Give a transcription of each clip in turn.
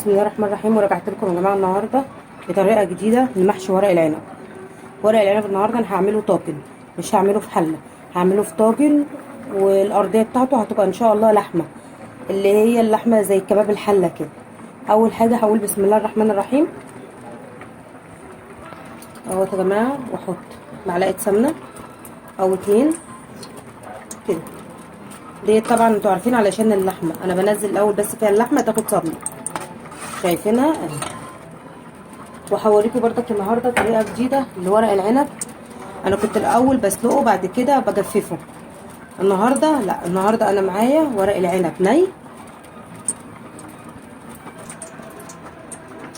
بسم الله الرحمن الرحيم. ورجعت لكم يا جماعه النهارده بطريقه جديده لمحشي ورق العنب. ورق العنب النهارده انا هعمله طاجن، مش هعمله في حله، هعمله في طاجن. والارضيه بتاعته هتبقى ان شاء الله لحمه، اللي هي اللحمه زي كباب الحله كده. اول حاجه هقول بسم الله الرحمن الرحيم اهوت يا جماعه، واحط معلقه سمنه او 2 كده. ديت طبعا انتوا عارفين علشان اللحمه انا بنزل الاول بس فيها اللحمه تاخد صدمه، شايفينها اهي. وهوريكم برضك النهارده طريقه جديده لورق العنب. انا كنت الاول بسلقه بعد كده بجففه. النهارده لا، النهارده انا معايا ورق العنب ني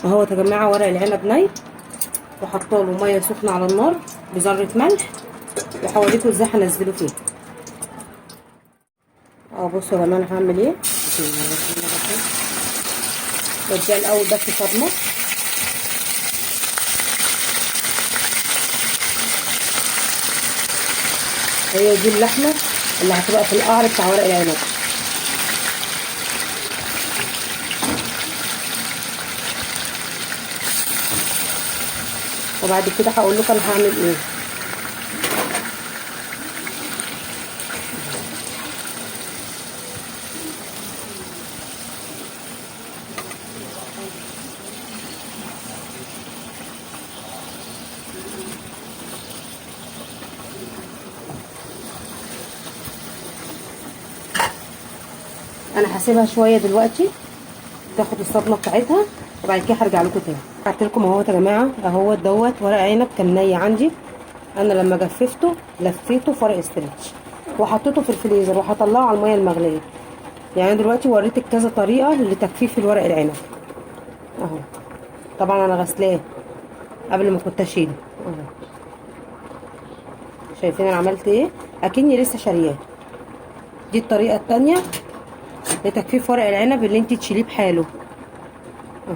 اهوت يا جماعه. ورق العنب ني وحطاله ميه سخنه على النار بذره ملح، وهوريكم ازاي هنزله فيه. بصوا يا جماعه انا هعمل ايه. بديها الاول بس صدمه، هي دي اللحمه اللي هتبقى في القعر بتاع ورق العنب. وبعد كده هقول لكم انا هعمل ايه. انا هسيبها شويه دلوقتي تاخد الصدمه بتاعتها، وبعد كده هرجع لكم تاني. رجعت لكم اهوت يا جماعه، اهوت دوت ورق عنب كان ني عندي. انا لما جففته لفيته في ورق استرتش وحطيته في الفريزر وهطلعه على الميه المغليه. يعني دلوقتي وريتك كذا طريقه لتجفيف الورق العنب اهو. طبعا انا غسلاه قبل ما كنت اشيله اهو. شايفين انا عملت ايه؟ اكني لسه شارياه. دي الطريقه التانيه لتجفيف ورق العنب اللي انت تشيليه بحاله اهو.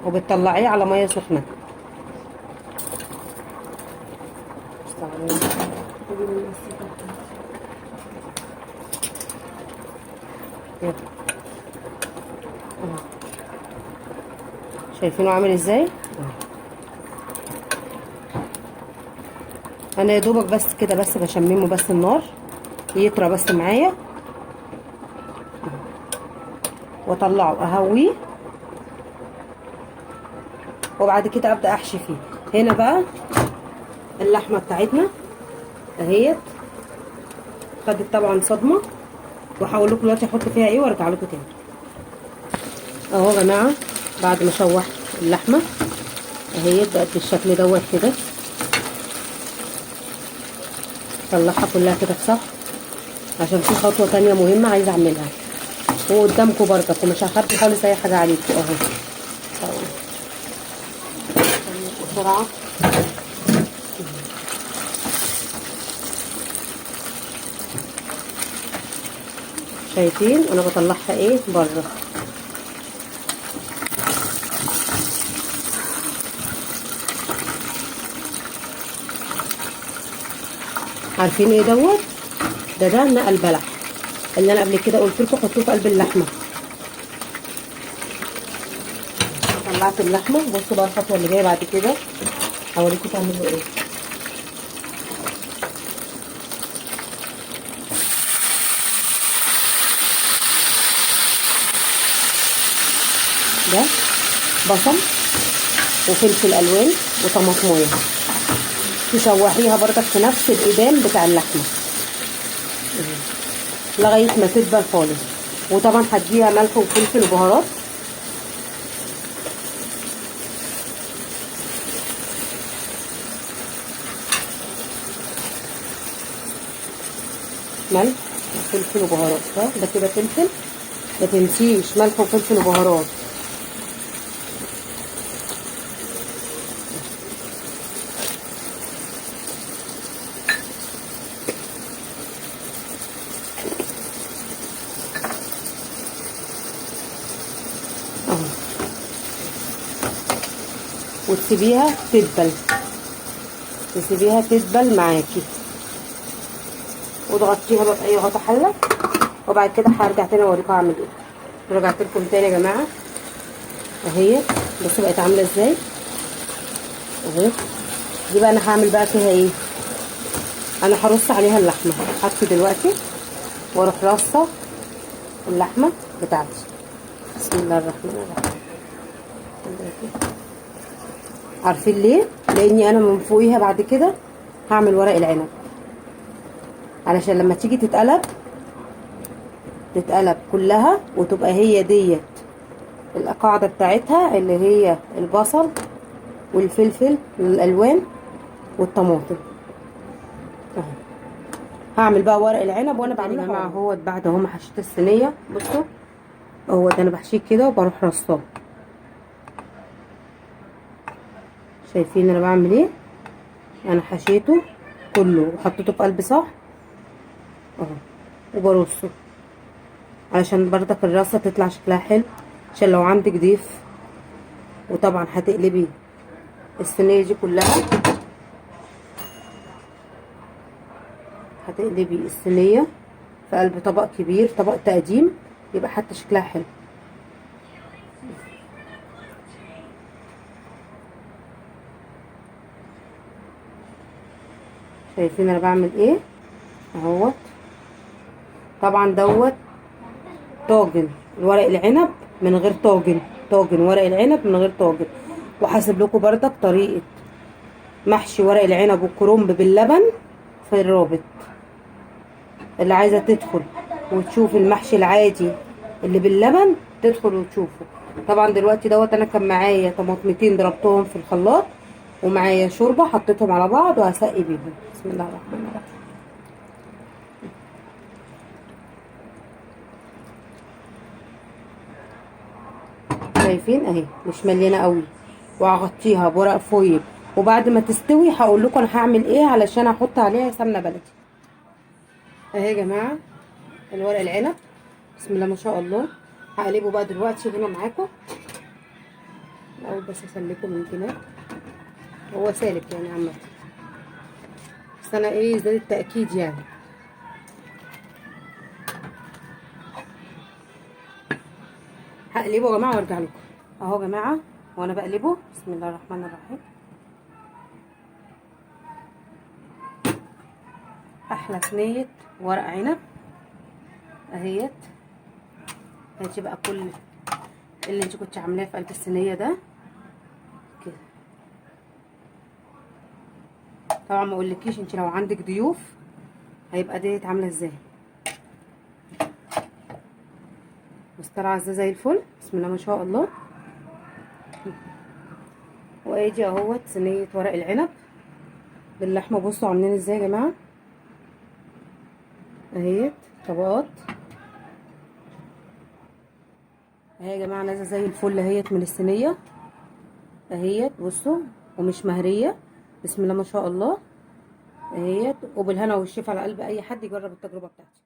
وبتطلعيه على ميه سخنه. شايفينه عامل ازاي؟ انا يا دوبك بس كده بس بشممه بس النار يطرى بس معايا واطلعه اهويه، وبعد كده ابدا احشي فيه. هنا بقى اللحمه بتاعتنا اهيت خدت طبعا صدمه، وهقول لكم دلوقتي احط فيها ايه وارجع لكم تاني. اهو يا جماعه بعد ما شوحت اللحمه اهيت بقت بالشكل دوت كده. طلعها كلها كده في صح، عشان في خطوه تانية مهمه عايزه اعملها وقدامكم برضك، ومش هخبي خالص اي حاجه عليكم اهو. بسرعه شايفين انا بطلعها ايه بره. عارفين ايه دوت؟ ده نقل بلح اللي انا قبل كده قلت لكم حطوه في قلب اللحمه. طلعت اللحمه. بصوا بقى الخطوه اللي جايه بعد كده هوريكم تعملوا ايه. ده بصل وفلفل الوان وطماطميه، تشوحيها برضك في نفس الإدام بتاع اللحمه لغايه ما تدبل خالص. وطبعا هديها ملح وفلفل وبهارات. ملح وفلفل وبهارات، ده كده فلفل، ما تنسيش ملح وفلفل وبهارات. اهو وتسيبيها تدبل، تسيبيها تدبل معاكي. وتغطيها بقى باي غطا حله. وبعد كده هرجع تاني اوريكم اعمل ايه. رجعت لكم تاني يا جماعه اهي. بصوا بقت عامله ازاي اهي. دي بقى انا هعمل بقى فيها ايه. انا هرص عليها اللحمه. هطفي دلوقتي واروح رصه اللحمه بتاعتي. بسم الله الرحمن الرحيم. عارفين ليه؟ لاني انا من فوقيها بعد كده هعمل ورق العنب، علشان لما تيجي تتقلب كلها وتبقى هي ديت القاعده بتاعتها، اللي هي البصل والفلفل الالوان والطماطم اهو. هعمل بقى ورق العنب وانا بعمله يا جماعه اهوت. بعد اهو ما حشيت الصينيه بصوا اهوت، انا بحشيه كده وبروح رصاه. شايفين انا بعمل ايه؟ انا حشيته كله وحطيته في قلب صح اهو، وبرصه علشان بردك الرصه تطلع شكلها حلو، عشان لو عندك ضيف. وطبعا هتقلبي الصينيه دي كلها، هتقلبي الصينيه في قلب طبق كبير، طبق تقديم، يبقى حتى شكلها حلو. شايفين انا بعمل ايه اهوت. طبعا دوت طاجن ورق العنب من غير طاجن، طاجن ورق العنب من غير طاجن. وحاسب لكم بردك طريقه محشي ورق العنب والكرنب باللبن في الرابط، اللي عايزه تدخل وتشوف المحشي العادي اللي باللبن تدخل وتشوفه. طبعا دلوقتي دوت انا كان معايا طماطمتين ضربتهم في الخلاط، ومعايا شوربه حطيتهم على بعض وهسقي بيهم. بسم الله الرحمن الرحيم. شايفين اهي مش مليانه قوي، وهغطيها بورق فويل. وبعد ما تستوي هقول لكم انا هعمل ايه علشان احط عليها سمنه بلدي. اهي يا جماعه الورق العنب بسم الله ما شاء الله. هقلبه بقى دلوقتي هنا معاكم. الاول بس اسلكه من الجناب، هو سالك يعني عامه، بس انا ايه زي التاكيد يعني. هقلبه يا جماعه وارجع لكم. اهو يا جماعه وانا بقلبه بسم الله الرحمن الرحيم. احلى صينيه ورق عنب اهيت. هاتي بقى كل اللي انت كنت عاملاه في قلب الصينيه ده كده. طبعا ما اقولكيش انت لو عندك ضيوف هيبقى ديت عامله ازاي. مسترعه زي الفل بسم الله ما شاء الله. وادي اهوت صينيه ورق العنب باللحمه. بصوا عاملين ازاي يا جماعه اهيت طبقات اهي يا جماعه، نازله زي الفل اهيت من الصينيه اهيت. بصوا ومش مهريه بسم الله ما شاء الله اهيت. وبالهنا والشفا على قلب اي حد يجرب التجربه بتاعتي.